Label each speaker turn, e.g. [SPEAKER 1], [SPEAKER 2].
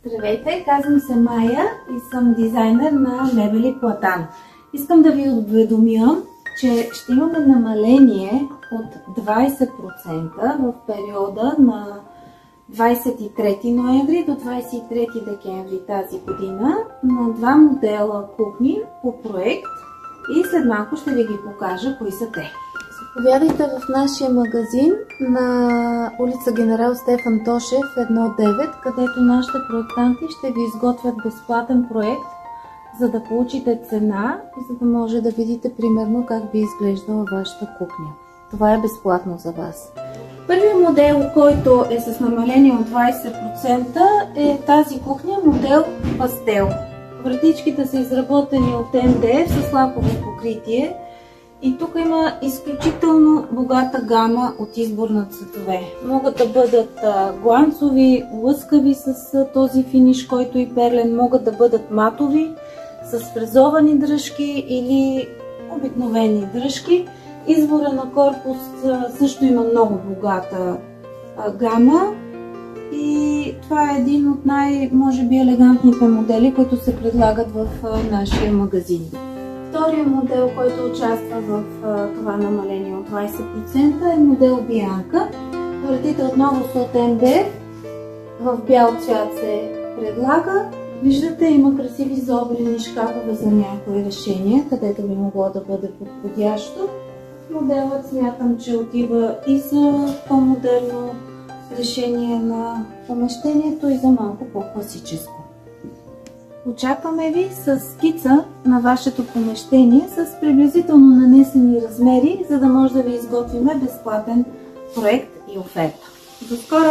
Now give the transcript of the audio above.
[SPEAKER 1] Здравейте, казвам се Майя и съм дизайнер на мебели Платан. Искам да ви уведомя, че ще имаме намаление от 20% в периода на 23 ноември до 23 декември тази година на два модела кухни по проект и след малко ще ви ги покажа кои са те. Заповядайте в нашия магазин на улица Генерал Стефан Тошев 1-9, където нашите проектанти ще ви изготвят безплатен проект, за да получите цена и за да може да видите примерно как би изглеждала вашата кухня. Това е безплатно за вас. Първият модел, който е с намаление от 20%, е тази кухня, модел Пастел. Вратичките са изработени от МДФ с лаково покритие. И тук има изключително богата гама от избор на цветове. Могат да бъдат гланцови, лъскави с този финиш, който е перлен. Могат да бъдат матови, с фрезовани дръжки или обикновени дръжки. Избора на корпус също има много богата гама. И това е един от може би елегантните модели, които се предлагат в нашия магазин. Вторият модел, който участва в това намаление от 20%, е модел Бианка. Вратите отново са от МДФ. В бял цвят се предлага. Виждате, има красиви заобрени шкафове за някои решения, където би могло да бъде подходящо. Моделът смятам, че отива и за по-модерно решение на помещението и за малко по-класическо. Очакваме ви с скица на вашето помещение с приблизително нанесени размери, за да може да ви изготвим безплатен проект и оферта. До скоро!